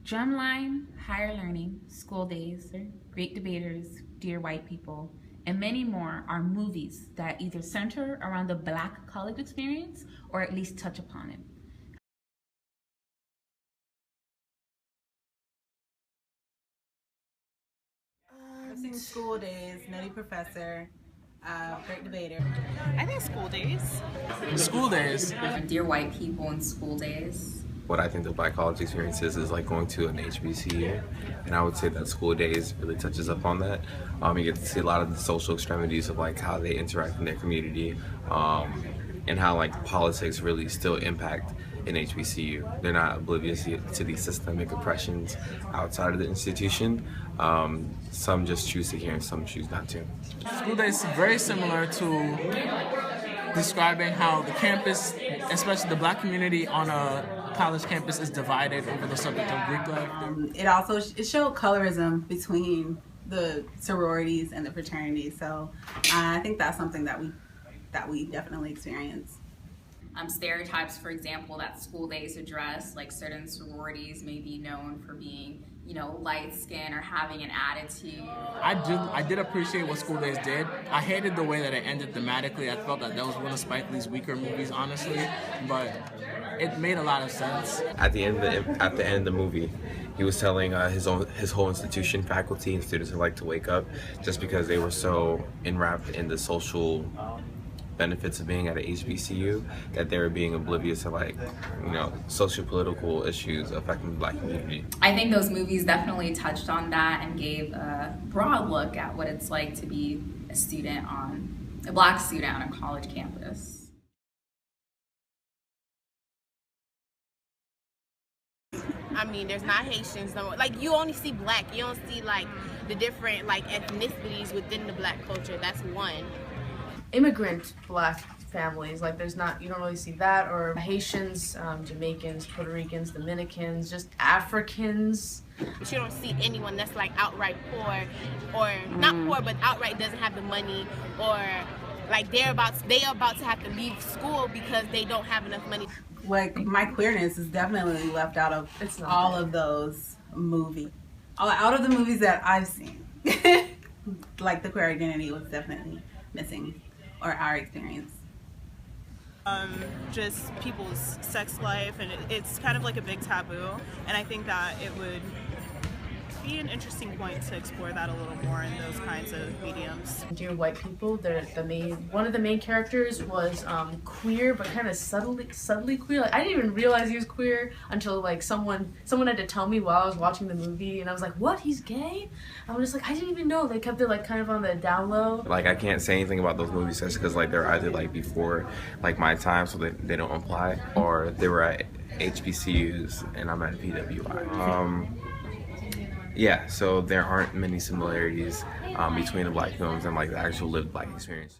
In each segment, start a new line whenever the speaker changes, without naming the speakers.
Drumline, Higher Learning, School Days, Great Debaters, Dear White People, and many more are movies that either center around the Black college experience or at least touch upon it.
I've seen School Days, Nutty Professor, Great Debater.
I think School Days.
School Days.
Dear White People and School Days.
What I think the Black college experience is like going to an HBCU, and I would say that School Days really touches up on that. You get to see a lot of the social extremities of like how they interact in their community, and how like politics really still impact in HBCU. They're not oblivious to these systemic oppressions outside of the institution. Some just choose to hear and some choose not to.
School Days is very similar to describing how the campus, especially the Black community on a college campus, is divided over the subject of Greek life.
It showed colorism between the sororities and the fraternities. So I think that's something that we definitely experience.
Stereotypes, for example, that School Days address, like certain sororities may be known for being, light skin or having an attitude.
I did appreciate what School Days did. I hated the way that it ended thematically. I felt that was one of Spike Lee's weaker movies, honestly, but it made a lot of sense.
At the end of the movie, he was telling his whole institution, faculty, and students would like to wake up just because they were so enwrapped in the social benefits of being at an HBCU that they were being oblivious to socio-political issues affecting the Black community.
I think those movies definitely touched on that and gave a broad look at what it's like to be a Black student on a college campus.
I mean, there's not Haitians no more. Like, you only see Black. You don't see like the different ethnicities within the Black culture. That's one.
Immigrant Black families, like you don't really see that, or Haitians, Jamaicans, Puerto Ricans, Dominicans, just Africans.
But you don't see anyone that's like outright poor, or not poor, but outright doesn't have the money, or like they are about to have to leave school because they don't have enough money.
Like, my queerness is definitely left out of all of those movies. Out of the movies that I've seen, like the queer identity was definitely missing. Or our experience.
Just people's sex life, and it's kind of like a big taboo, and I think that it would be an interesting point to explore that a little more in those kinds of mediums.
Dear White People, one of the main characters was queer, but kind of subtly queer. Like, I didn't even realize he was queer until like someone had to tell me while I was watching the movie, and I was like, "What? He's gay?" I was just like, I didn't even know. They kept it like kind of on the down low.
Like, I can't say anything about those movies just because like they're either like before like my time, so they don't apply, or they were at HBCUs and I'm at PWI. Yeah, so there aren't many similarities between the Black films and like the actual lived Black experiences.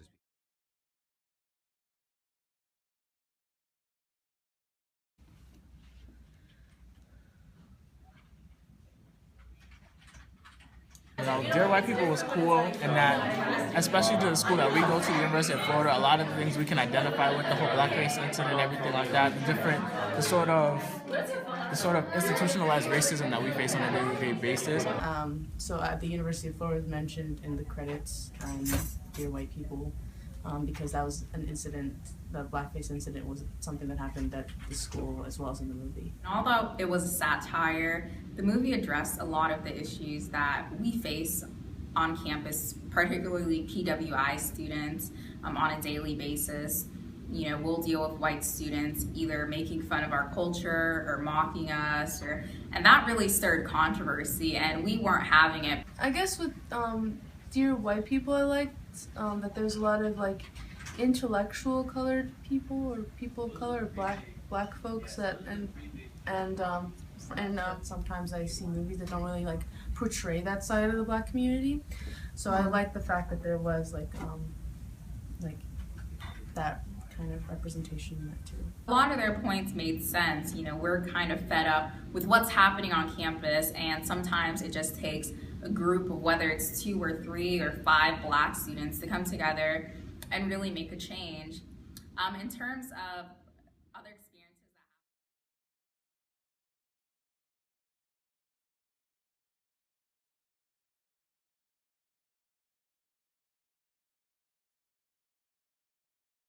Dear White People was cool in that, especially to the school that we go to, the University of Florida, a lot of the things we can identify with, the whole blackface incident and everything like that, the sort of institutionalized racism that we face on a day-to-day basis.
So at the University of Florida is mentioned in the credits, Dear White People, because that was an incident. The blackface incident was something that happened at the school as well as in the movie.
Although it was a satire, the movie addressed a lot of the issues that we face on campus, particularly PWI students, on a daily basis. We'll deal with white students either making fun of our culture or mocking us, and that really stirred controversy, and we weren't having it.
I guess with Dear White People, I liked that there's a lot of like intellectual colored people, or people of color, or black folks that and sometimes I see movies that don't really like portray that side of the Black community. So I like the fact that there was like that kind of representation in that too.
A lot of their points made sense. We're kind of fed up with what's happening on campus, and sometimes it just takes a group of, whether it's 2 or 3 or 5 Black students, to come together and really make a change. In terms of